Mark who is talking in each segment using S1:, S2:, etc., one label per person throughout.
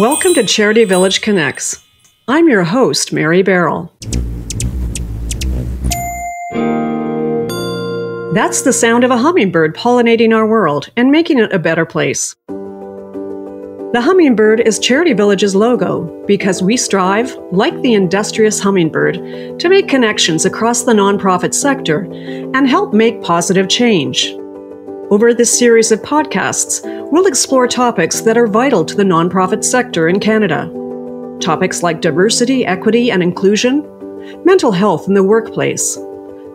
S1: Welcome to Charity Village Connects. I'm your host, Mary Barrell. That's the sound of a hummingbird pollinating our world and making it a better place. The hummingbird is Charity Village's logo because we strive, like the industrious hummingbird, to make connections across the nonprofit sector and help make positive change. Over this series of podcasts, we'll explore topics that are vital to the nonprofit sector in Canada. Topics like diversity, equity, and inclusion, mental health in the workplace,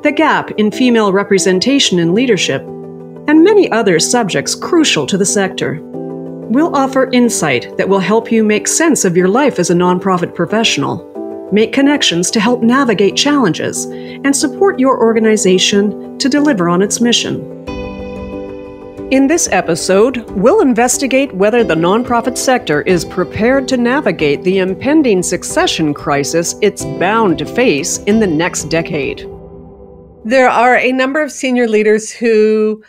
S1: the gap in female representation in leadership, and many other subjects crucial to the sector. We'll offer insight that will help you make sense of your life as a nonprofit professional, make connections to help navigate challenges, and support your organization to deliver on its mission. In this episode, we'll investigate whether the nonprofit sector is prepared to navigate the impending succession crisis it's bound to face in the next decade.
S2: There are a number of senior leaders who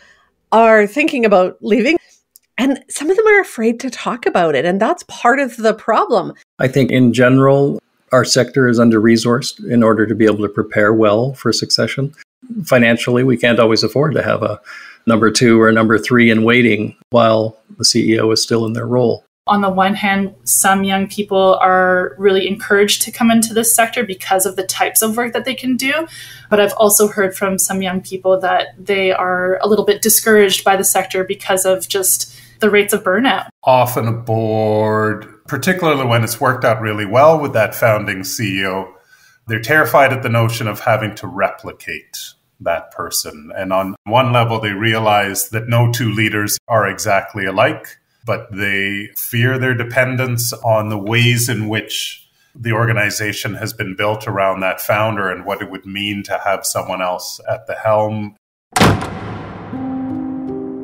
S2: are thinking about leaving, and some of them are afraid to talk about it, and that's part of the problem.
S3: I think in general, our sector is under-resourced in order to be able to prepare well for succession. Financially, we can't always afford to have a number 2 or number 3 in waiting while the CEO is still in their role.
S4: On the one hand, some young people are really encouraged to come into this sector because of the types of work that they can do. But I've also heard from some young people that they are a little bit discouraged by the sector because of just the rates of burnout.
S5: Often a board, particularly when it's worked out really well with that founding CEO, they're terrified at the notion of having to replicate that person. And on one level, they realize that no two leaders are exactly alike, but they fear their dependence on the ways in which the organization has been built around that founder and what it would mean to have someone else at the helm.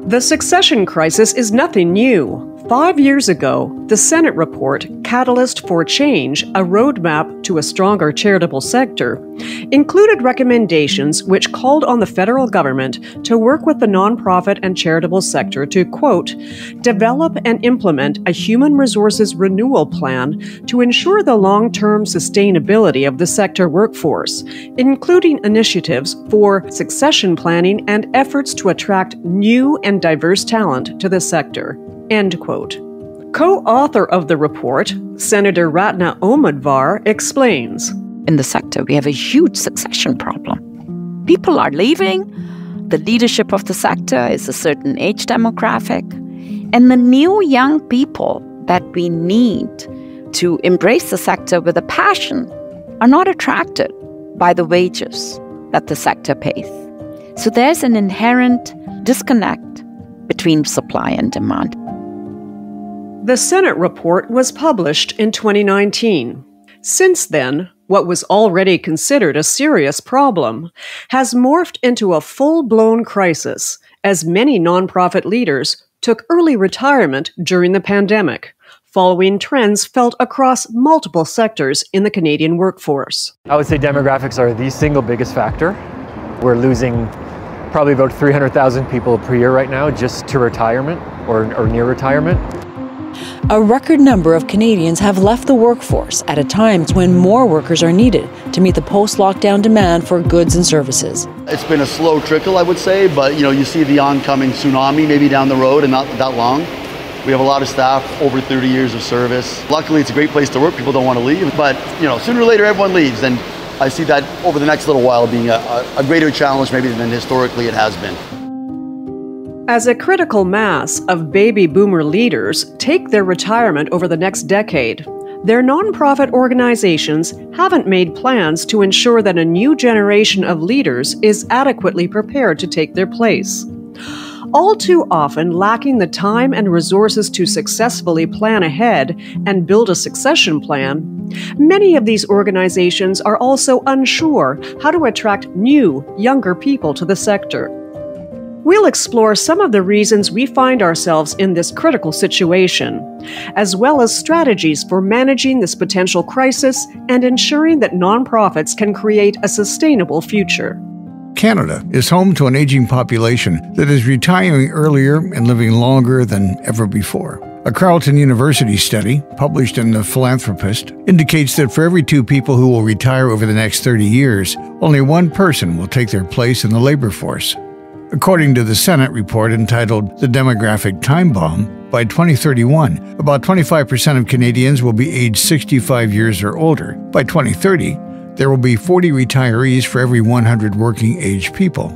S1: The succession crisis is nothing new. 5 years ago, the Senate report, Catalyst for Change, a roadmap to a stronger charitable sector, included recommendations which called on the federal government to work with the nonprofit and charitable sector to, quote, develop and implement a human resources renewal plan to ensure the long-term sustainability of the sector workforce, including initiatives for succession planning and efforts to attract new and diverse talent to the sector. End quote. Co-author of the report, Senator Ratna Omadvar, explains.
S6: In the sector, we have a huge succession problem. People are leaving. The leadership of the sector is a certain age demographic. And the new young people that we need to embrace the sector with a passion are not attracted by the wages that the sector pays. So there's an inherent disconnect between supply and demand.
S1: The Senate report was published in 2019. Since then, what was already considered a serious problem has morphed into a full-blown crisis as many nonprofit leaders took early retirement during the pandemic, following trends felt across multiple sectors in the Canadian workforce.
S7: I would say demographics are the single biggest factor. We're losing probably about 300,000 people per year right now just to retirement or near retirement.
S8: A record number of Canadians have left the workforce at a time when more workers are needed to meet the post-lockdown demand for goods and services.
S9: It's been a slow trickle, I would say, but you see the oncoming tsunami maybe down the road and not that long. We have a lot of staff, over 30 years of service. Luckily, it's a great place to work. People don't want to leave, but sooner or later everyone leaves, and I see that over the next little while being a greater challenge maybe than historically it has been.
S1: As a critical mass of baby boomer leaders take their retirement over the next decade, their nonprofit organizations haven't made plans to ensure that a new generation of leaders is adequately prepared to take their place. All too often lacking the time and resources to successfully plan ahead and build a succession plan, many of these organizations are also unsure how to attract new, younger people to the sector. We'll explore some of the reasons we find ourselves in this critical situation, as well as strategies for managing this potential crisis and ensuring that nonprofits can create a sustainable future.
S10: Canada is home to an aging population that is retiring earlier and living longer than ever before. A Carleton University study, published in The Philanthropist, indicates that for every 2 people who will retire over the next 30 years, only 1 person will take their place in the labor force. According to the Senate report entitled The Demographic Time Bomb, by 2031, about 25% of Canadians will be aged 65 years or older. By 2030, there will be 40 retirees for every 100 working-age people.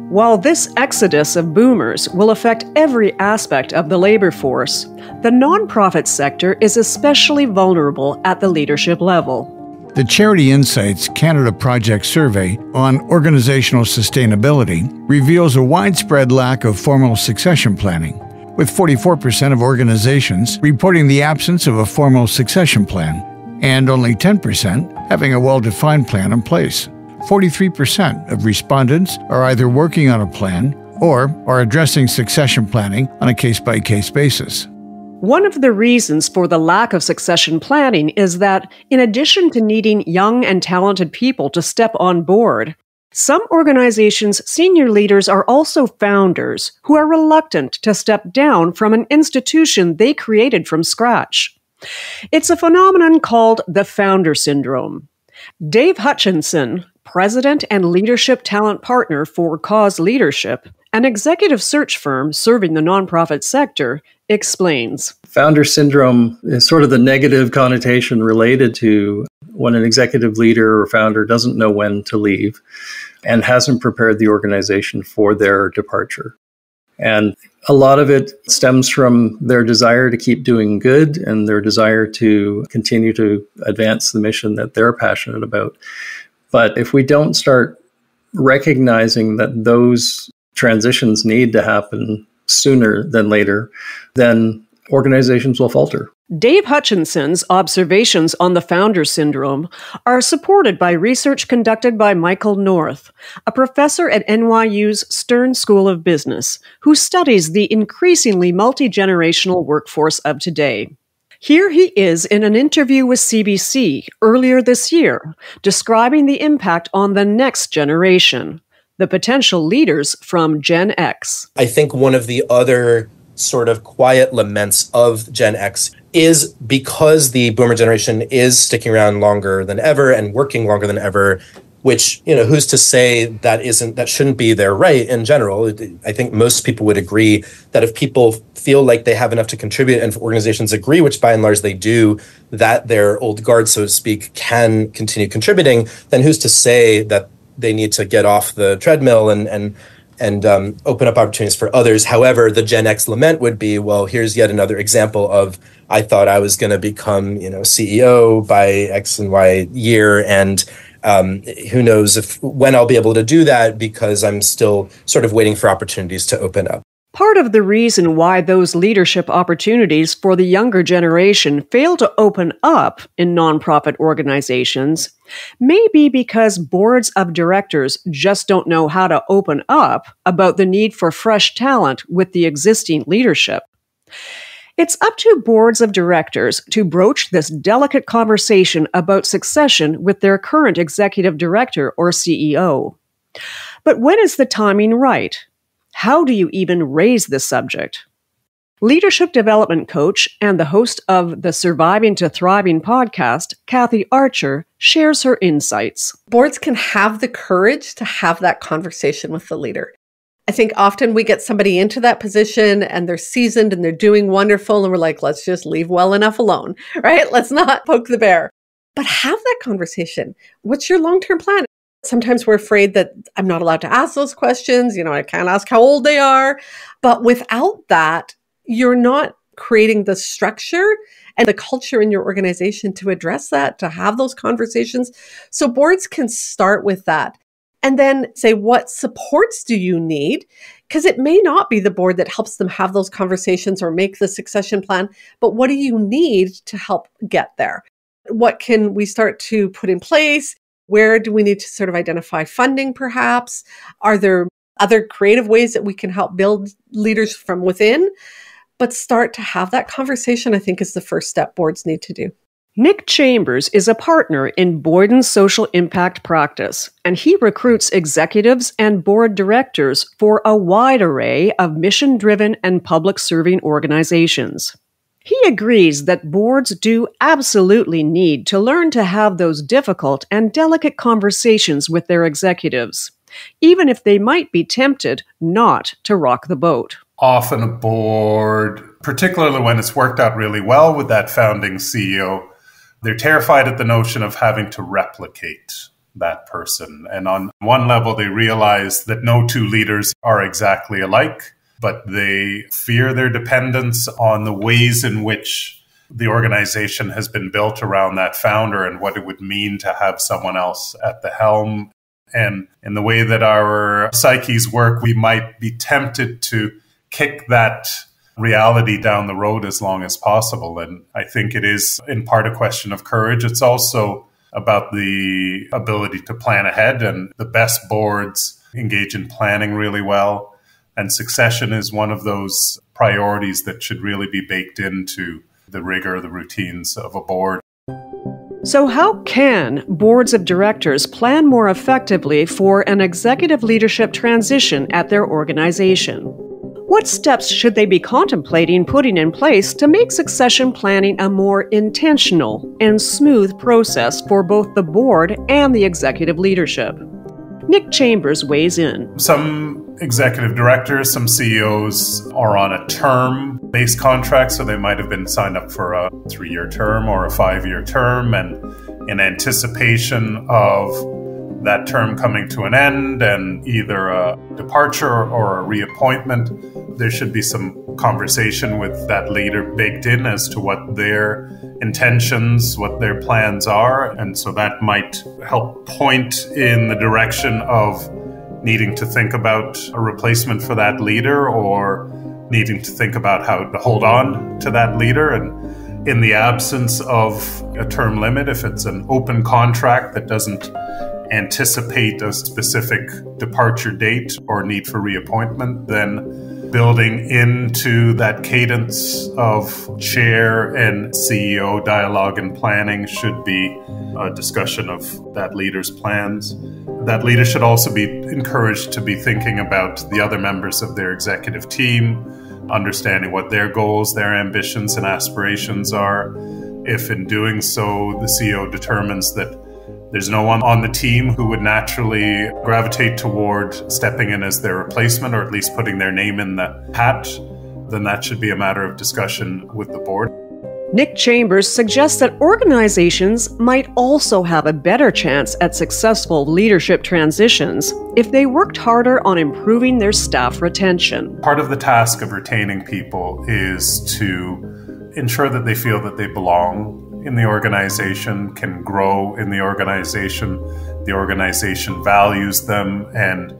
S1: While this exodus of boomers will affect every aspect of the labor force, the nonprofit sector is especially vulnerable at the leadership level.
S10: The Charity Insights Canada Project survey on organizational sustainability reveals a widespread lack of formal succession planning, with 44% of organizations reporting the absence of a formal succession plan, and only 10% having a well-defined plan in place. 43% of respondents are either working on a plan or are addressing succession planning on a case-by-case basis.
S1: One of the reasons for the lack of succession planning is that, in addition to needing young and talented people to step on board, some organizations' senior leaders are also founders who are reluctant to step down from an institution they created from scratch. It's a phenomenon called the founder syndrome. Dave Hutchinson, president and leadership talent partner for Cause Leadership, an executive search firm serving the nonprofit sector, explains.
S3: Founder syndrome is sort of the negative connotation related to when an executive leader or founder doesn't know when to leave and hasn't prepared the organization for their departure. And a lot of it stems from their desire to keep doing good and their desire to continue to advance the mission that they're passionate about. But if we don't start recognizing that those transitions need to happen sooner than later, then organizations will falter.
S1: Dave Hutchinson's observations on the founder syndrome are supported by research conducted by Michael North, a professor at NYU's Stern School of Business, who studies the increasingly multi-generational workforce of today. Here he is in an interview with CBC earlier this year, describing the impact on the next generation, the potential leaders from Gen X.
S11: I think one of the other sort of quiet laments of Gen X is because the boomer generation is sticking around longer than ever and working longer than ever, which, who's to say that shouldn't be their right in general. I think most people would agree that if people feel like they have enough to contribute and if organizations agree, which by and large they do, that their old guard, so to speak, can continue contributing, then who's to say that they need to get off the treadmill and open up opportunities for others. However, the Gen X lament would be, well, here's yet another example of, I thought I was going to become, CEO by X and Y year, and who knows when I'll be able to do that because I'm still sort of waiting for opportunities to open up.
S1: Part of the reason why those leadership opportunities for the younger generation fail to open up in nonprofit organizations may be because boards of directors just don't know how to open up about the need for fresh talent with the existing leadership. It's up to boards of directors to broach this delicate conversation about succession with their current executive director or CEO. But when is the timing right? How do you even raise this subject? Leadership development coach and the host of the Surviving to Thriving podcast, Kathy Archer, shares her insights.
S2: Boards can have the courage to have that conversation with the leader. I think often we get somebody into that position and they're seasoned and they're doing wonderful and we're like, let's just leave well enough alone, right? Let's not poke the bear. But have that conversation. What's your long-term plan? Sometimes we're afraid that I'm not allowed to ask those questions. I can't ask how old they are. But without that, you're not creating the structure and the culture in your organization to address that, to have those conversations. So boards can start with that and then say, what supports do you need? Because it may not be the board that helps them have those conversations or make the succession plan, but what do you need to help get there? What can we start to put in place? Where do we need to sort of identify funding, perhaps? Are there other creative ways that we can help build leaders from within? But start to have that conversation, I think, is the first step boards need to do.
S1: Nick Chambers is a partner in Boyden's social impact practice, and he recruits executives and board directors for a wide array of mission-driven and public-serving organizations. He agrees that boards do absolutely need to learn to have those difficult and delicate conversations with their executives, even if they might be tempted not to rock the boat.
S5: Often a board, particularly when it's worked out really well with that founding CEO, they're terrified at the notion of having to replicate that person. And on one level, they realize that no two leaders are exactly alike, but they fear their dependence on the ways in which the organization has been built around that founder and what it would mean to have someone else at the helm. And in the way that our psyches work, we might be tempted to kick that reality down the road as long as possible. And I think it is in part a question of courage. It's also about the ability to plan ahead, and the best boards engage in planning really well. And succession is one of those priorities that should really be baked into the rigor, the routines of a board.
S1: So how can boards of directors plan more effectively for an executive leadership transition at their organization? What steps should they be contemplating putting in place to make succession planning a more intentional and smooth process for both the board and the executive leadership? Nick Chambers weighs in.
S5: Some executive directors, some CEOs are on a term-based contract, so they might have been signed up for a 3-year term or a 5-year term, and in anticipation of that term coming to an end and either a departure or a reappointment, there should be some conversation with that leader baked in as to what their intentions, what their plans are. And so that might help point in the direction of needing to think about a replacement for that leader or needing to think about how to hold on to that leader. And in the absence of a term limit, if it's an open contract that doesn't anticipate a specific departure date or need for reappointment, then building into that cadence of chair and CEO dialogue and planning should be a discussion of that leader's plans. That leader should also be encouraged to be thinking about the other members of their executive team, understanding what their goals, their ambitions and aspirations are. If in doing so, the CEO determines that there's no one on the team who would naturally gravitate toward stepping in as their replacement, or at least putting their name in the hat, then that should be a matter of discussion with the board.
S1: Nick Chambers suggests that organizations might also have a better chance at successful leadership transitions if they worked harder on improving their staff retention.
S5: Part of the task of retaining people is to ensure that they feel that they belong in the organization, can grow in the organization values them, and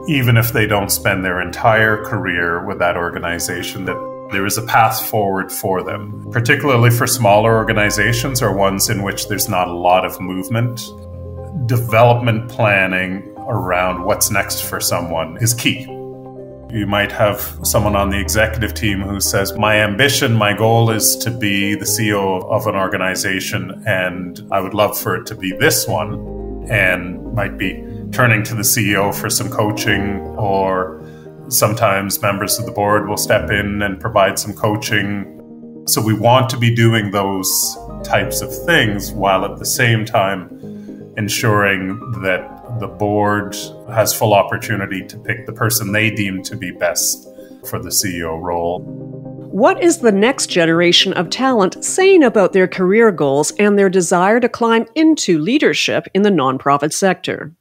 S5: even if they don't spend their entire career with that organization, that there is a path forward for them. Particularly for smaller organizations or ones in which there's not a lot of movement, development planning around what's next for someone is key. You might have someone on the executive team who says, my ambition, my goal is to be the CEO of an organization, and I would love for it to be this one, and might be turning to the CEO for some coaching, or sometimes members of the board will step in and provide some coaching. So we want to be doing those types of things while at the same time ensuring that the board has full opportunity to pick the person they deem to be best for the CEO role.
S1: What is the next generation of talent saying about their career goals and their desire to climb into leadership in the nonprofit sector?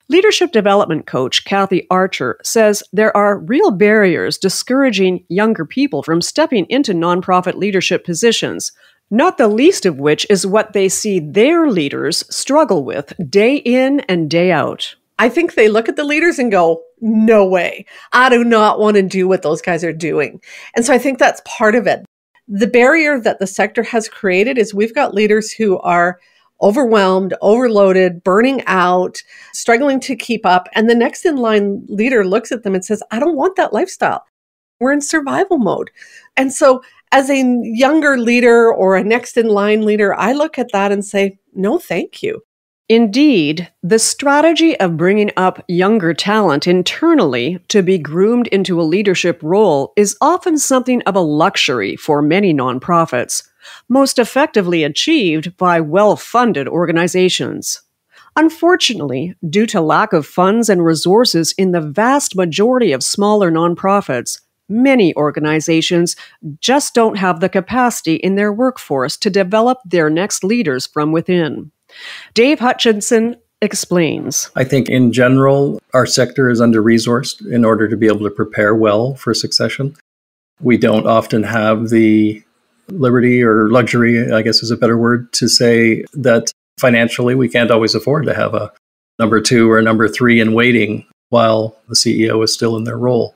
S1: Leadership development coach Kathy Archer says there are real barriers discouraging younger people from stepping into nonprofit leadership positions, not the least of which is what they see their leaders struggle with day in and day out.
S2: I think they look at the leaders and go, no way. I do not want to do what those guys are doing. And so I think that's part of it. The barrier that the sector has created is we've got leaders who are overwhelmed, overloaded, burning out, struggling to keep up. And the next in line leader looks at them and says, I don't want that lifestyle. We're in survival mode. And so As a younger leader or a next in line leader, I look at that and say, no, thank you.
S1: Indeed, the strategy of bringing up younger talent internally to be groomed into a leadership role is often something of a luxury for many nonprofits, most effectively achieved by well-funded organizations. Unfortunately, due to lack of funds and resources in the vast majority of smaller nonprofits, many organizations just don't have the capacity in their workforce to develop their next leaders from within. Dave Hutchinson explains.
S3: I think in general, our sector is under-resourced in order to be able to prepare well for succession. We don't often have the liberty or luxury, I guess is a better word, to say that financially we can't always afford to have a number 2 or a number 3 in waiting while the CEO is still in their role.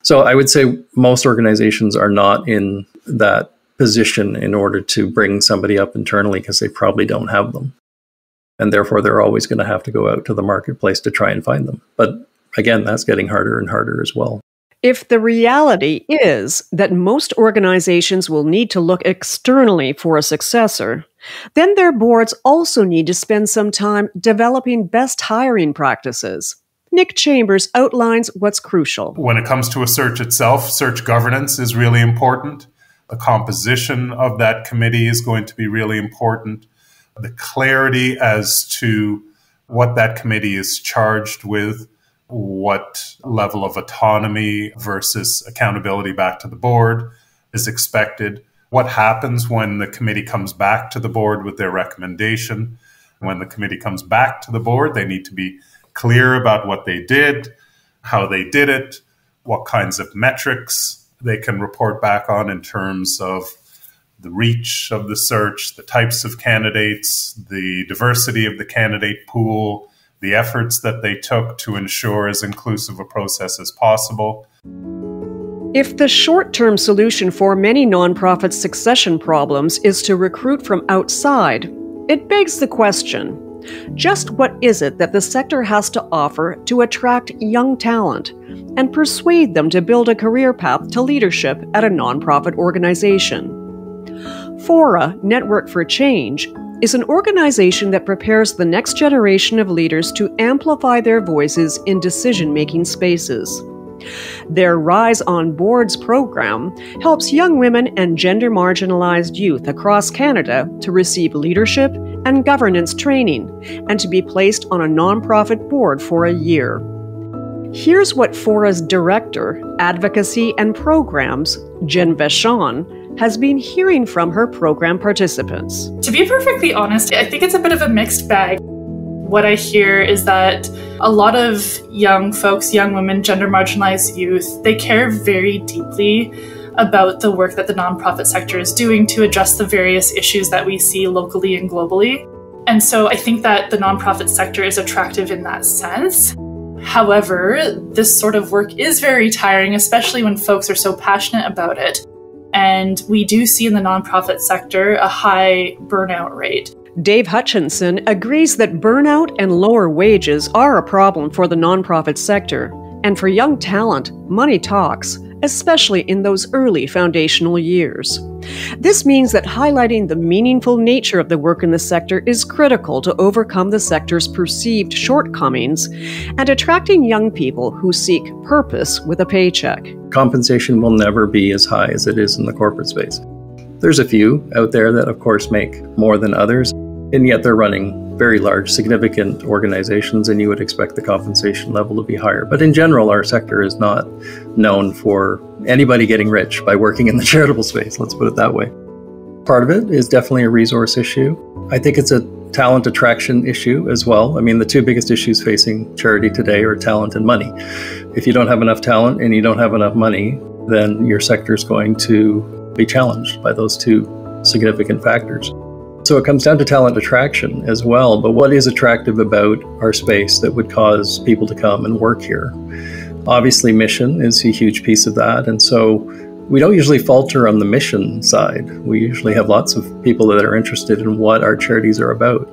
S3: So I would say most organizations are not in that position in order to bring somebody up internally because they probably don't have them. And therefore, they're always going to have to go out to the marketplace to try and find them. But again, that's getting harder and harder as well.
S1: If the reality is that most organizations will need to look externally for a successor, then their boards also need to spend some time developing best hiring practices. Nick Chambers outlines what's crucial.
S5: When it comes to a search itself, search governance is really important. The composition of that committee is going to be really important. The clarity as to what that committee is charged with, what level of autonomy versus accountability back to the board is expected, what happens when the committee comes back to the board with their recommendation. When the committee comes back to the board, they need to be clear about what they did, how they did it, what kinds of metrics they can report back on in terms of the reach of the search, the types of candidates, the diversity of the candidate pool, the efforts that they took to ensure as inclusive a process as possible.
S1: If the short-term solution for many nonprofit succession problems is to recruit from outside, it begs the question, just what is it that the sector has to offer to attract young talent and persuade them to build a career path to leadership at a nonprofit organization? Fora, Network for Change, is an organization that prepares the next generation of leaders to amplify their voices in decision-making spaces. Their Rise on Boards program helps young women and gender-marginalized youth across Canada to receive leadership and governance training and to be placed on a nonprofit board for a year. Here's what Fora's Director, Advocacy and Programs, Jen Vachon, has been hearing from her program participants.
S4: To be perfectly honest, I think it's a bit of a mixed bag. What I hear is that a lot of young folks, young women, gender marginalized youth, they care very deeply about the work that the nonprofit sector is doing to address the various issues that we see locally and globally. And so I think that the nonprofit sector is attractive in that sense. However, this sort of work is very tiring, especially when folks are so passionate about it. And we do see in the nonprofit sector a high burnout rate.
S1: Dave Hutchinson agrees that burnout and lower wages are a problem for the nonprofit sector. And for young talent, money talks, especially in those early foundational years. This means that highlighting the meaningful nature of the work in the sector is critical to overcome the sector's perceived shortcomings and attracting young people who seek purpose with a paycheck.
S3: Compensation will never be as high as it is in the corporate space. There's a few out there that, of course, make more than others, and yet they're running very large, significant organizations, and you would expect the compensation level to be higher. But in general, our sector is not known for anybody getting rich by working in the charitable space, let's put it that way. Part of it is definitely a resource issue. I think it's a talent attraction issue as well. I mean, the two biggest issues facing charity today are talent and money. If you don't have enough talent and you don't have enough money, then your sector is going to be challenged by those two significant factors. So it comes down to talent attraction as well, but what is attractive about our space that would cause people to come and work here? Obviously, mission is a huge piece of that, and so we don't usually falter on the mission side. We usually have lots of people that are interested in what our charities are about.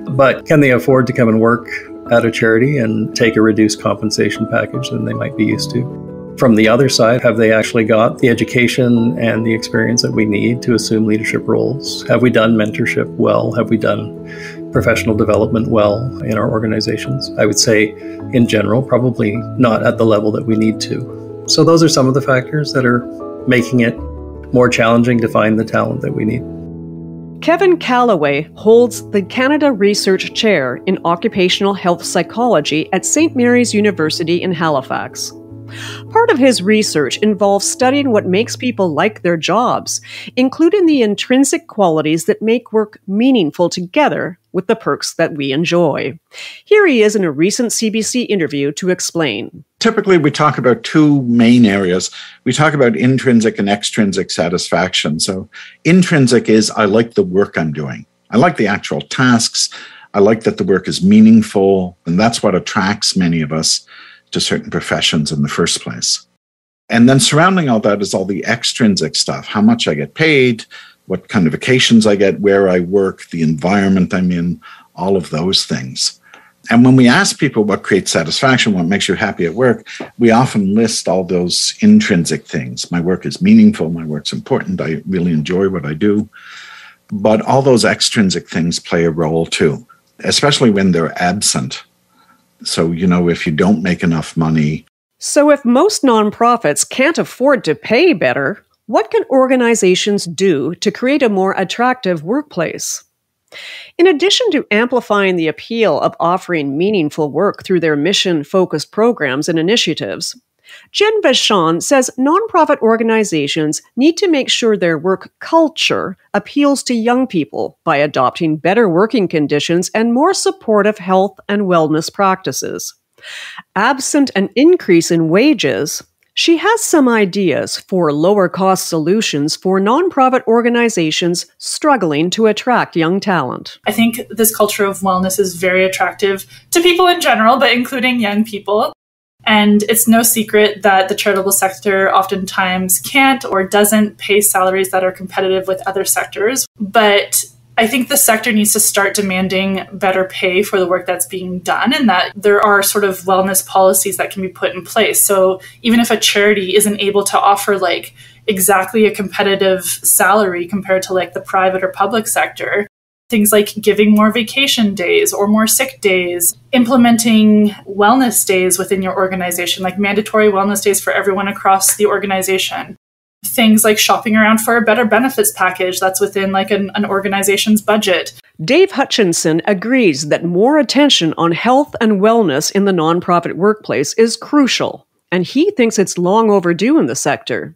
S3: But can they afford to come and work at a charity and take a reduced compensation package than they might be used to? From the other side, have they actually got the education and the experience that we need to assume leadership roles? Have we done mentorship well? Have we done professional development well in our organizations? I would say, in general, probably not at the level that we need to. So those are some of the factors that are making it more challenging to find the talent that we need.
S1: Kevin Calloway holds the Canada Research Chair in Occupational Health Psychology at St. Mary's University in Halifax. Part of his research involves studying what makes people like their jobs, including the intrinsic qualities that make work meaningful together with the perks that we enjoy. Here he is in a recent CBC interview to explain.
S12: Typically, we talk about two main areas. We talk about intrinsic and extrinsic satisfaction. So intrinsic is, I like the work I'm doing. I like the actual tasks. I like that the work is meaningful. And that's what attracts many of us to certain professions in the first place. And then surrounding all that is all the extrinsic stuff, how much I get paid, what kind of vacations I get, where I work, the environment I'm in, all of those things. And when we ask people what creates satisfaction, what makes you happy at work, we often list all those intrinsic things. My work is meaningful, my work's important, I really enjoy what I do. But all those extrinsic things play a role too, especially when they're absent. So, if you don't make enough money.
S1: So if most nonprofits can't afford to pay better, what can organizations do to create a more attractive workplace? In addition to amplifying the appeal of offering meaningful work through their mission-focused programs and initiatives, Jen Vachon says nonprofit organizations need to make sure their work culture appeals to young people by adopting better working conditions and more supportive health and wellness practices. Absent an increase in wages, she has some ideas for lower-cost solutions for nonprofit organizations struggling to attract young talent.
S4: I think this culture of wellness is very attractive to people in general, but including young people. And it's no secret that the charitable sector oftentimes can't or doesn't pay salaries that are competitive with other sectors. But I think the sector needs to start demanding better pay for the work that's being done, and that there are sort of wellness policies that can be put in place. So even if a charity isn't able to offer exactly a competitive salary compared to the private or public sector, things like giving more vacation days or more sick days, implementing wellness days within your organization, like mandatory wellness days for everyone across the organization. Things like shopping around for a better benefits package that's within an organization's budget.
S1: Dave Hutchinson agrees that more attention on health and wellness in the nonprofit workplace is crucial, and he thinks it's long overdue in the sector.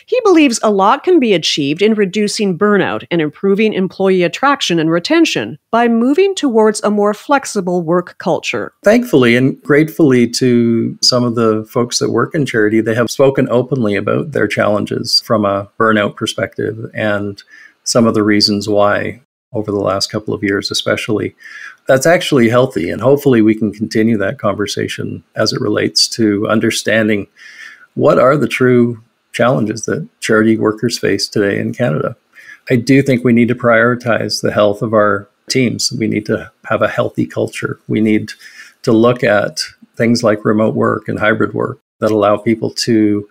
S1: He believes a lot can be achieved in reducing burnout and improving employee attraction and retention by moving towards a more flexible work culture.
S3: Thankfully and gratefully to some of the folks that work in charity, they have spoken openly about their challenges from a burnout perspective and some of the reasons why over the last couple of years especially. That's actually healthy, and hopefully we can continue that conversation as it relates to understanding what are the true challenges that charity workers face today in Canada. I do think we need to prioritize the health of our teams. We need to have a healthy culture. We need to look at things like remote work and hybrid work that allow people to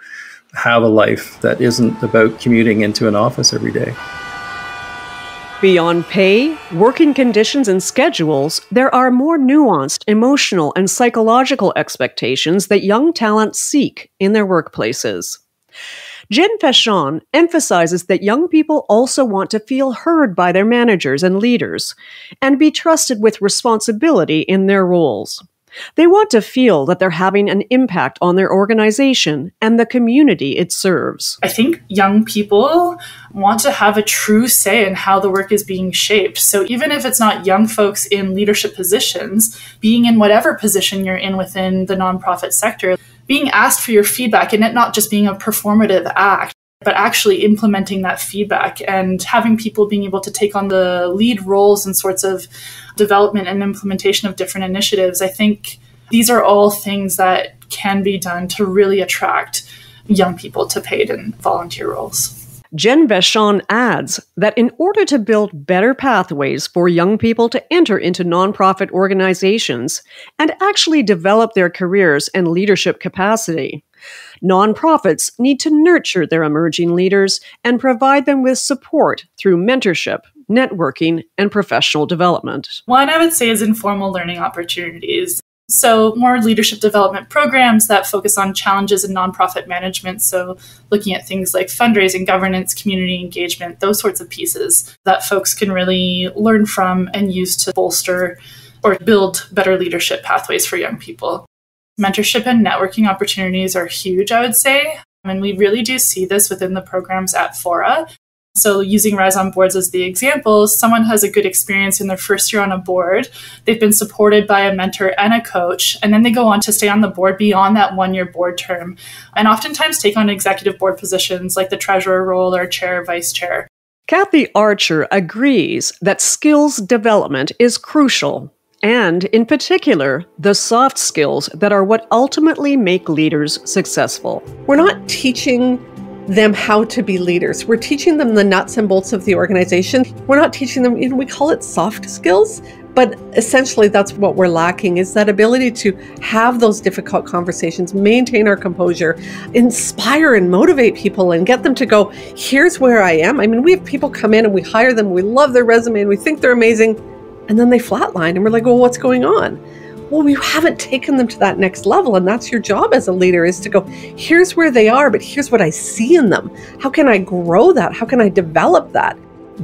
S3: have a life that isn't about commuting into an office every day.
S1: Beyond pay, working conditions, and schedules, there are more nuanced emotional and psychological expectations that young talent seek in their workplaces. Jen Vachon emphasizes that young people also want to feel heard by their managers and leaders and be trusted with responsibility in their roles. They want to feel that they're having an impact on their organization and the community it serves.
S4: I think young people want to have a true say in how the work is being shaped. So even if it's not young folks in leadership positions, being in whatever position you're in within the nonprofit sector, being asked for your feedback and it not just being a performative act, but actually implementing that feedback and having people being able to take on the lead roles and sorts of development and implementation of different initiatives. I think these are all things that can be done to really attract young people to paid and volunteer roles.
S1: Jen Vachon adds that in order to build better pathways for young people to enter into nonprofit organizations and actually develop their careers and leadership capacity, Nonprofits need to nurture their emerging leaders and provide them with support through mentorship, networking, and professional development.
S4: One I would say is informal learning opportunities. So more leadership development programs that focus on challenges in nonprofit management. So looking at things like fundraising, governance, community engagement, those sorts of pieces that folks can really learn from and use to bolster or build better leadership pathways for young people. Mentorship and networking opportunities are huge, I would say. And we really do see this within the programs at Fora. So using Rise on Boards as the example, someone has a good experience in their first year on a board. They've been supported by a mentor and a coach, and then they go on to stay on the board beyond that one-year board term, and oftentimes take on executive board positions like the treasurer role or chair, vice chair.
S1: Kathy Archer agrees that skills development is crucial, and in particular, the soft skills that are what ultimately make leaders successful.
S2: We're not teaching them how to be leaders. We're teaching them the nuts and bolts of the organization. We're not teaching them, we call it soft skills, but essentially that's what we're lacking, is that ability to have those difficult conversations, maintain our composure, inspire and motivate people and get them to go, here's where I am. I mean, we have people come in and we hire them, we love their resume and we think they're amazing, and then they flatline and we're like, well, what's going on? Well, we haven't taken them to that next level, and that's your job as a leader, is to go, here's where they are, but here's what I see in them. How can I grow that? How can I develop that?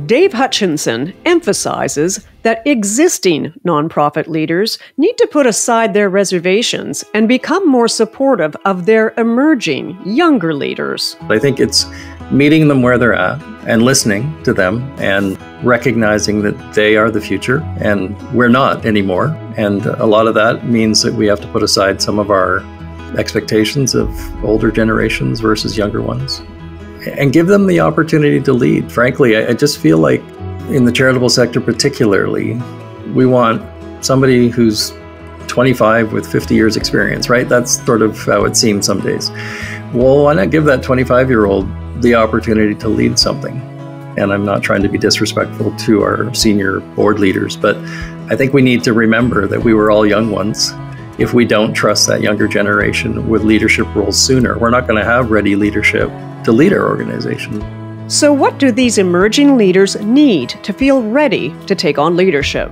S1: Dave Hutchinson emphasizes that existing nonprofit leaders need to put aside their reservations and become more supportive of their emerging, younger leaders.
S3: I think it's meeting them where they're at and listening to them and recognizing that they are the future and we're not anymore. And a lot of that means that we have to put aside some of our expectations of older generations versus younger ones and give them the opportunity to lead. Frankly, I just feel like in the charitable sector particularly, we want somebody who's 25 with 50 years experience, right? That's sort of how it seems some days. Well, why not give that 25-year-old the opportunity to lead something? And I'm not trying to be disrespectful to our senior board leaders, but I think we need to remember that we were all young ones. If we don't trust that younger generation with leadership roles sooner, we're not going to have ready leadership to lead our organization.
S1: So what do these emerging leaders need to feel ready to take on leadership?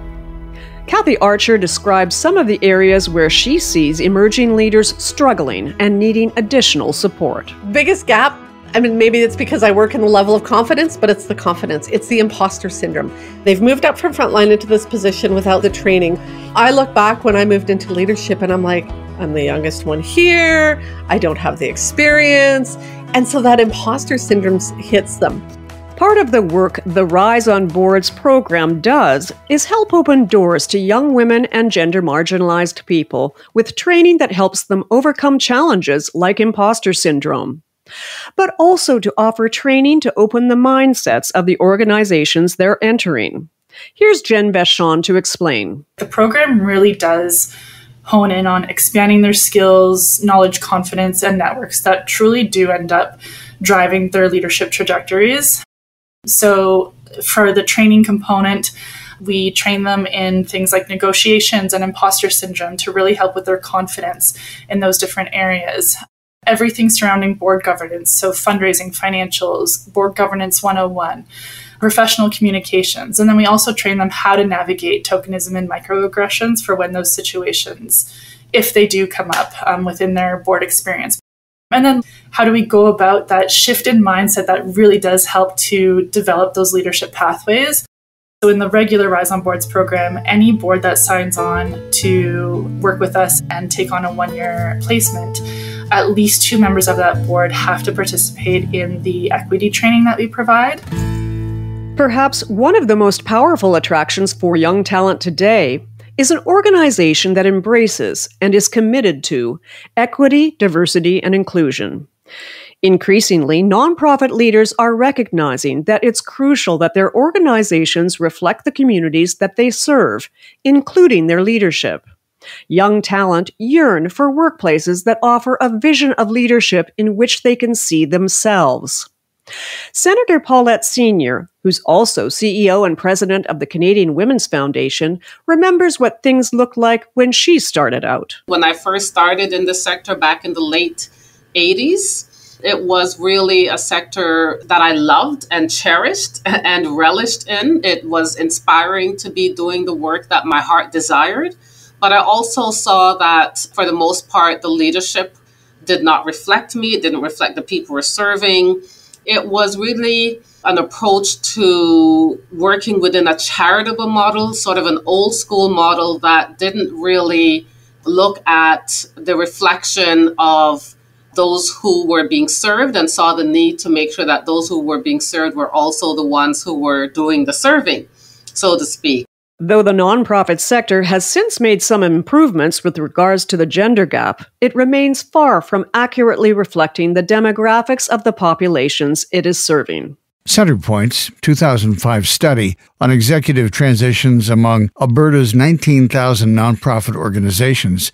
S1: Kathy Archer describes some of the areas where she sees emerging leaders struggling and needing additional support.
S2: Biggest gap, I mean, maybe it's because I work in the level of confidence, but it's the confidence. It's the imposter syndrome. They've moved up from frontline into this position without the training. I look back when I moved into leadership and I'm like, I'm the youngest one here. I don't have the experience. And so that imposter syndrome hits them.
S1: Part of the work the Rise on Boards program does is help open doors to young women and gender marginalized people with training that helps them overcome challenges like imposter syndrome, but also to offer training to open the mindsets of the organizations they're entering. Here's Jen Vachon to explain.
S4: The program really does hone in on expanding their skills, knowledge, confidence, and networks that truly do end up driving their leadership trajectories. So for the training component, we train them in things like negotiations and imposter syndrome to really help with their confidence in those different areas. Everything surrounding board governance, so fundraising, financials, board governance 101, professional communications. And then we also train them how to navigate tokenism and microaggressions for when those situations, if they do come up within their board experience. And then how do we go about that shifted mindset that really does help to develop those leadership pathways? So in the regular Rise on Boards program, any board that signs on to work with us and take on a one-year placement, at least 2 members of that board have to participate in the equity training that we provide.
S1: Perhaps one of the most powerful attractions for young talent today is an organization that embraces and is committed to equity, diversity, and inclusion. Increasingly, nonprofit leaders are recognizing that it's crucial that their organizations reflect the communities that they serve, including their leadership. Young talent yearn for workplaces that offer a vision of leadership in which they can see themselves. Senator Paulette Sr., who's also CEO and president of the Canadian Women's Foundation, remembers what things looked like when she started out.
S13: When I first started in the sector back in the late 80s. It was really a sector that I loved and cherished and relished in. It was inspiring to be doing the work that my heart desired. But I also saw that for the most part, the leadership did not reflect me. It didn't reflect the people we're serving. It was really an approach to working within a charitable model, sort of an old school model that didn't really look at the reflection of those who were being served and saw the need to make sure that those who were being served were also the ones who were doing the serving, so to speak.
S1: Though the nonprofit sector has since made some improvements with regards to the gender gap, it remains far from accurately reflecting the demographics of the populations it is serving.
S10: Centerpoint's 2005 study on executive transitions among Alberta's 19,000 nonprofit organizations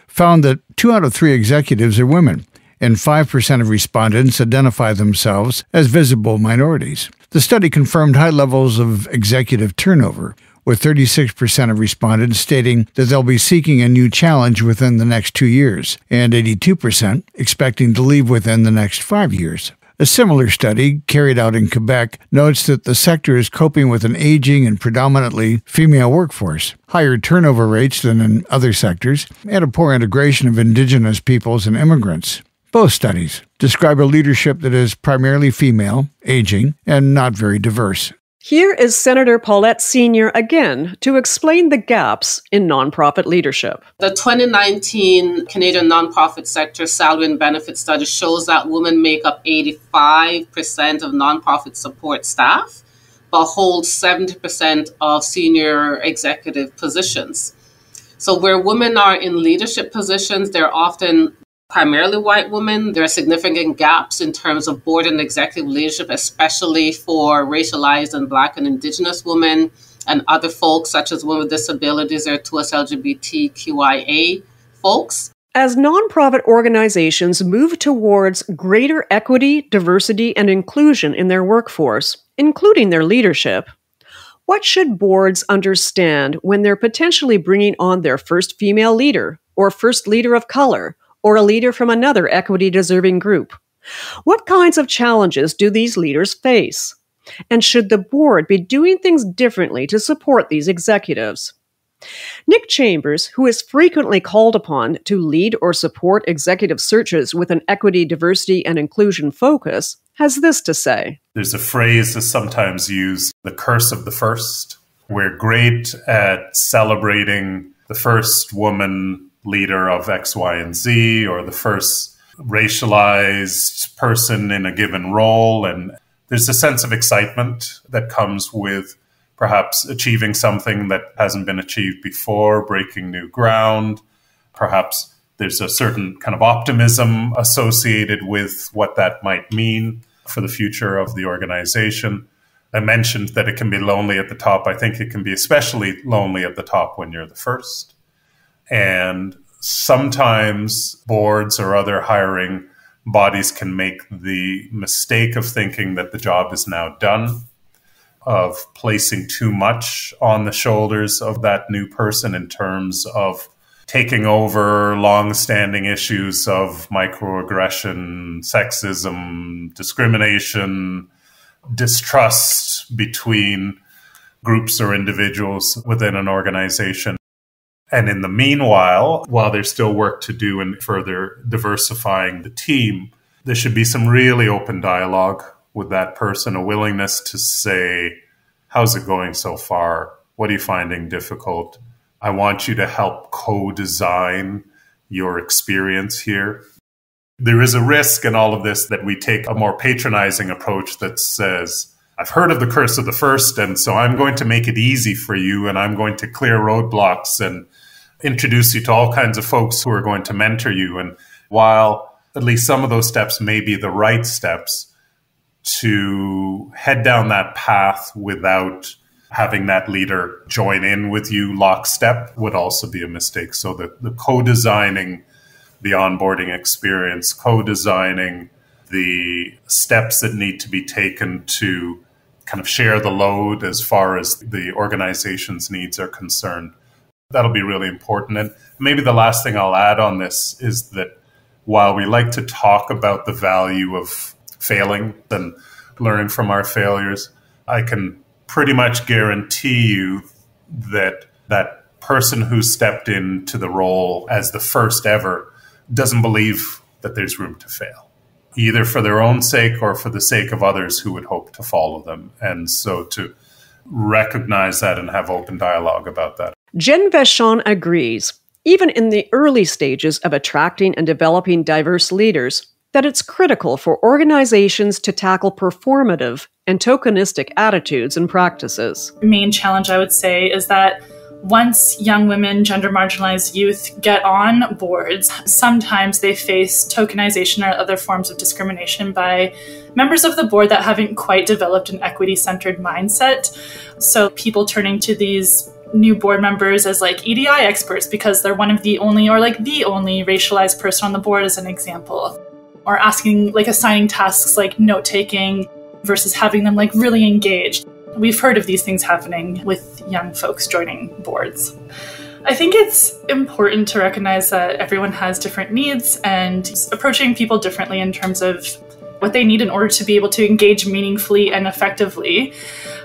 S10: found that 2 out of 3 executives are women, and 5% of respondents identify themselves as visible minorities. The study confirmed high levels of executive turnover, with 36% of respondents stating that they'll be seeking a new challenge within the next 2 years, and 82% expecting to leave within the next 5 years. A similar study, carried out in Quebec, notes that the sector is coping with an aging and predominantly female workforce, higher turnover rates than in other sectors, and a poor integration of Indigenous peoples and immigrants. Both studies describe a leadership that is primarily female, aging, and not very diverse.
S1: Here is Senator Paulette Sr. again to explain the gaps in nonprofit leadership.
S13: The 2019 Canadian nonprofit sector salary and benefit study shows that women make up 85% of nonprofit support staff, but hold 70% of senior executive positions. So where women are in leadership positions, they're often primarily white women. There are significant gaps in terms of board and executive leadership, especially for racialized and Black and Indigenous women and other folks such as women with disabilities or 2S LGBTQIA folks.
S1: As nonprofit organizations move towards greater equity, diversity, and inclusion in their workforce, including their leadership, what should boards understand when they're potentially bringing on their first female leader or first leader of color, or a leader from another equity-deserving group? What kinds of challenges do these leaders face? And should the board be doing things differently to support these executives? Nick Chambers, who is frequently called upon to lead or support executive searches with an equity, diversity, and inclusion focus, has this to say.
S5: There's a phrase that's sometimes used, the curse of the first. We're great at celebrating the first woman leader of X, Y, and Z, or the first racialized person in a given role. And there's a sense of excitement that comes with perhaps achieving something that hasn't been achieved before, breaking new ground. Perhaps there's a certain kind of optimism associated with what that might mean for the future of the organization. I mentioned that it can be lonely at the top. I think it can be especially lonely at the top when you're the first. And sometimes boards or other hiring bodies can make the mistake of thinking that the job is now done, of placing too much on the shoulders of that new person in terms of taking over long-standing issues of microaggression, sexism, discrimination, distrust between groups or individuals within an organization. And in the meanwhile, while there's still work to do in further diversifying the team, there should be some really open dialogue with that person, a willingness to say, how's it going so far? What are you finding difficult? I want you to help co-design your experience here. There is a risk in all of this that we take a more patronizing approach that says, I've heard of the curse of the first, and so I'm going to make it easy for you, and I'm going to clear roadblocks and introduce you to all kinds of folks who are going to mentor you. And while at least some of those steps may be the right steps, to head down that path without having that leader join in with you lockstep would also be a mistake. So the co-designing the onboarding experience, co-designing the steps that need to be taken to kind of share the load as far as the organization's needs are concerned. That'll be really important. And maybe the last thing I'll add on this is that while we like to talk about the value of failing and learning from our failures, I can pretty much guarantee you that that person who stepped into the role as the first ever doesn't believe that there's room to fail, either for their own sake or for the sake of others who would hope to follow them. And so to recognize that and have open dialogue about that.
S1: Jen Vachon agrees, even in the early stages of attracting and developing diverse leaders, that it's critical for organizations to tackle performative and tokenistic attitudes and practices.
S4: The main challenge, I would say, is that once young women, gender marginalized youth get on boards, sometimes they face tokenization or other forms of discrimination by members of the board that haven't quite developed an equity-centered mindset. So people turning to these new board members as like EDI experts because they're one of the only, or like the only racialized person on the board, as an example. Or asking, like assigning tasks like note-taking versus having them like really engaged. We've heard of these things happening with young folks joining boards. I think it's important to recognize that everyone has different needs and approaching people differently in terms of what they need in order to be able to engage meaningfully and effectively.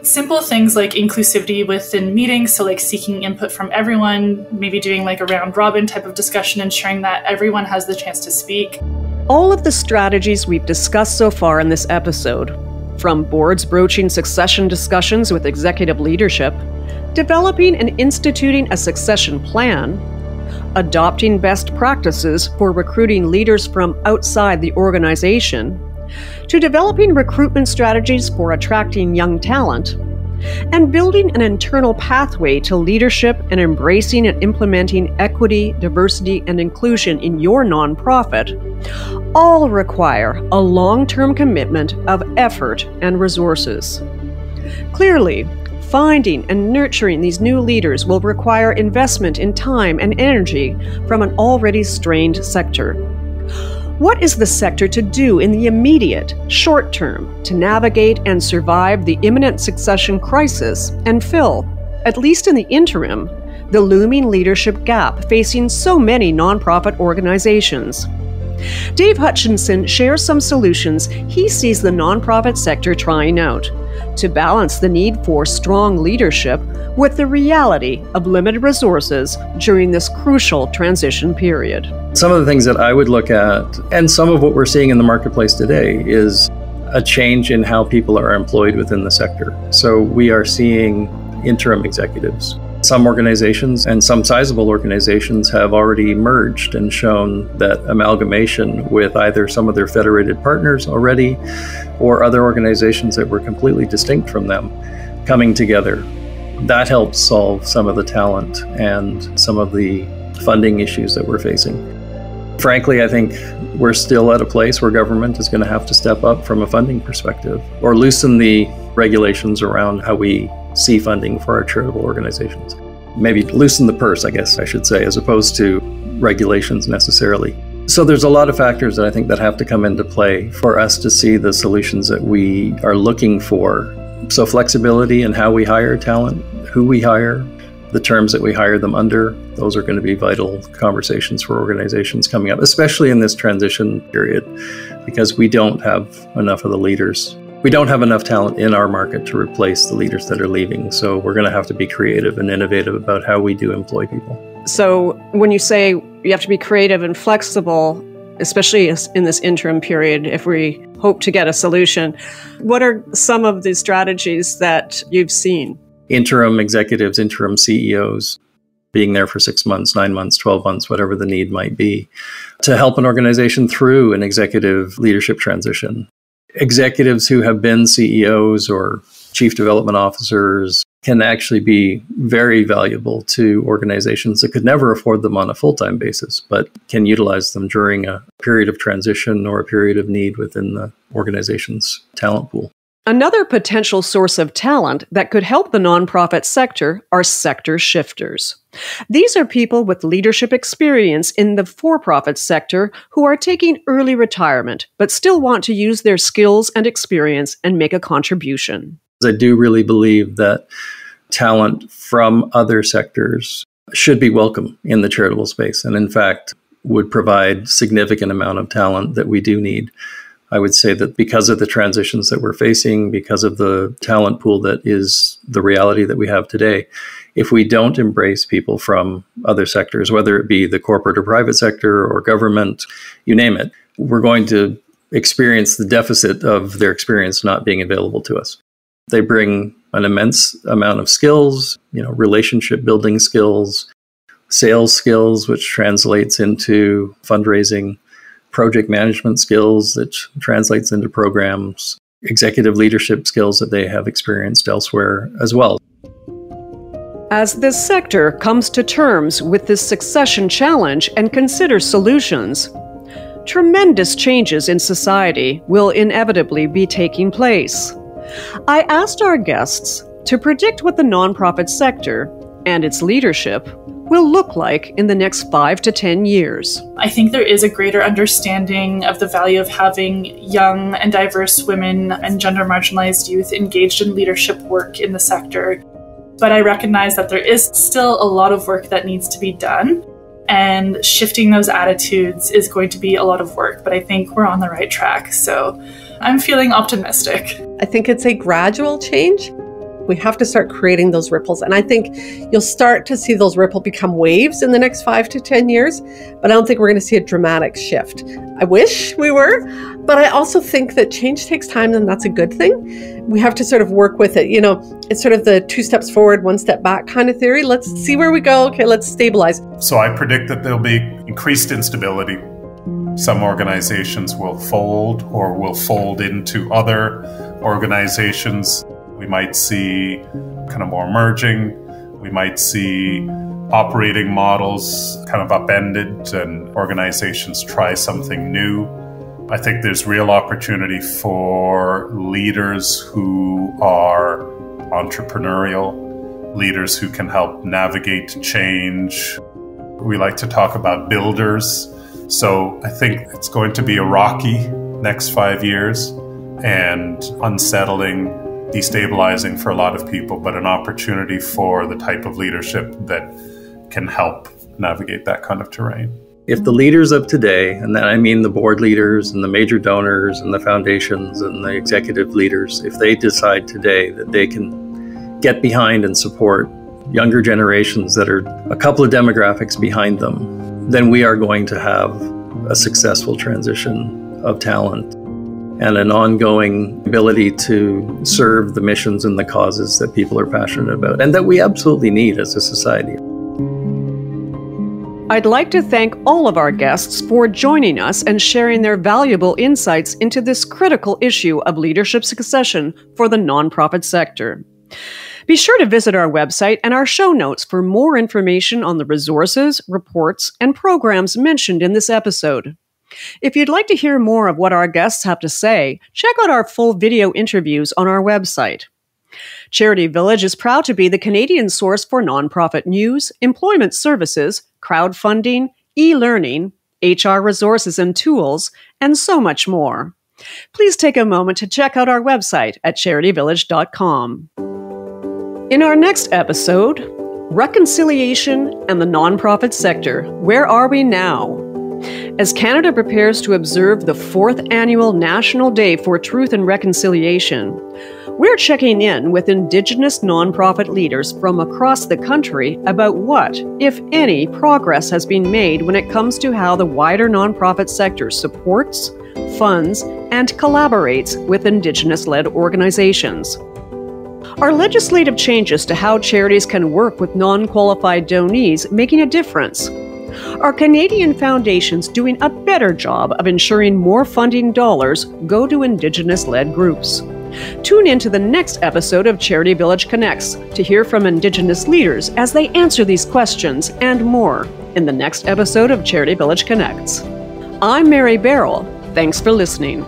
S4: Simple things like inclusivity within meetings, so like seeking input from everyone, maybe doing like a round robin type of discussion, ensuring that everyone has the chance to speak.
S1: All of the strategies we've discussed so far in this episode, from boards broaching succession discussions with executive leadership, developing and instituting a succession plan, adopting best practices for recruiting leaders from outside the organization, to developing recruitment strategies for attracting young talent, and building an internal pathway to leadership and embracing and implementing equity, diversity, and inclusion in your nonprofit, all require a long-term commitment of effort and resources. Clearly, finding and nurturing these new leaders will require investment in time and energy from an already strained sector. What is the sector to do in the immediate, short term to navigate and survive the imminent succession crisis and fill, at least in the interim, the looming leadership gap facing so many nonprofit organizations? Dave Hutchinson shares some solutions he sees the nonprofit sector trying out to balance the need for strong leadership with the reality of limited resources during this crucial transition period.
S3: Some of the things that I would look at, and some of what we're seeing in the marketplace today, is a change in how people are employed within the sector. So we are seeing interim executives. Some organizations and some sizable organizations have already merged and shown that amalgamation with either some of their federated partners already or other organizations that were completely distinct from them coming together. That helps solve some of the talent and some of the funding issues that we're facing. Frankly, I think we're still at a place where government is going to have to step up from a funding perspective or loosen the regulations around how we see funding for our charitable organizations. Maybe loosen the purse, I guess I should say, as opposed to regulations necessarily. So there's a lot of factors that I think that have to come into play for us to see the solutions that we are looking for. So flexibility in how we hire talent, who we hire, the terms that we hire them under, those are going to be vital conversations for organizations coming up, especially in this transition period, because we don't have enough of the leaders. We don't have enough talent in our market to replace the leaders that are leaving. So we're going to have to be creative and innovative about how we do employ people.
S1: So when you say you have to be creative and flexible, especially in this interim period, if we hope to get a solution, what are some of the strategies that you've seen?
S3: Interim executives, interim CEOs, being there for 6 months, 9 months, 12 months, whatever the need might be, to help an organization through an executive leadership transition. Executives who have been CEOs or chief development officers can actually be very valuable to organizations that could never afford them on a full-time basis, but can utilize them during a period of transition or a period of need within the organization's talent pool.
S1: Another potential source of talent that could help the nonprofit sector are sector shifters. These are people with leadership experience in the for-profit sector who are taking early retirement, but still want to use their skills and experience and make a contribution.
S3: I do really believe that talent from other sectors should be welcome in the charitable space. And in fact, would provide significant amount of talent that we do need. I would say that because of the transitions that we're facing, because of the talent pool that is the reality that we have today, if we don't embrace people from other sectors, whether it be the corporate or private sector or government, you name it, we're going to experience the deficit of their experience not being available to us. They bring an immense amount of skills, relationship building skills, sales skills, which translates into fundraising, project management skills, that translates into programs, executive leadership skills that they have experienced elsewhere as well.
S1: As this sector comes to terms with this succession challenge and considers solutions, tremendous changes in society will inevitably be taking place. I asked our guests to predict what the nonprofit sector and its leadership will look like in the next 5 to 10 years.
S4: I think there is a greater understanding of the value of having young and diverse women and gender marginalized youth engaged in leadership work in the sector. But I recognize that there is still a lot of work that needs to be done, and shifting those attitudes is going to be a lot of work, but I think we're on the right track. So I'm feeling optimistic.
S2: I think it's a gradual change. We have to start creating those ripples. And I think you'll start to see those ripples become waves in the next 5 to 10 years, but I don't think we're going to see a dramatic shift. I wish we were, but I also think that change takes time, and that's a good thing. We have to sort of work with it. It's sort of the 2 steps forward, 1 step back kind of theory. Let's see where we go. Okay, let's stabilize.
S5: So I predict that there'll be increased instability. Some organizations will fold or will fold into other organizations. We might see kind of more merging. We might see operating models kind of upended and organizations try something new. I think there's real opportunity for leaders who are entrepreneurial, leaders who can help navigate change. We like to talk about builders. So I think it's going to be a rocky next 5 years and unsettling, destabilizing for a lot of people, but an opportunity for the type of leadership that can help navigate that kind of terrain.
S3: If the leaders of today, and then I mean the board leaders and the major donors and the foundations and the executive leaders, if they decide today that they can get behind and support younger generations that are a couple of demographics behind them, then we are going to have a successful transition of talent and an ongoing ability to serve the missions and the causes that people are passionate about and that we absolutely need as a society.
S1: I'd like to thank all of our guests for joining us and sharing their valuable insights into this critical issue of leadership succession for the nonprofit sector. Be sure to visit our website and our show notes for more information on the resources, reports, and programs mentioned in this episode. If you'd like to hear more of what our guests have to say, check out our full video interviews on our website. Charity Village is proud to be the Canadian source for nonprofit news, employment services, crowdfunding, e-learning, HR resources and tools, and so much more. Please take a moment to check out our website at charityvillage.com. In our next episode, Reconciliation and the Nonprofit Sector, Where Are We Now? As Canada prepares to observe the 4th Annual National Day for Truth and Reconciliation, we're checking in with Indigenous nonprofit leaders from across the country about what, if any, progress has been made when it comes to how the wider nonprofit sector supports, funds, and collaborates with Indigenous-led organizations. Are legislative changes to how charities can work with non-qualified donees making a difference? Are Canadian foundations doing a better job of ensuring more funding dollars go to Indigenous-led groups? Tune in to the next episode of Charity Village Connects to hear from Indigenous leaders as they answer these questions and more in the next episode of Charity Village Connects. I'm Mary Barrell. Thanks for listening.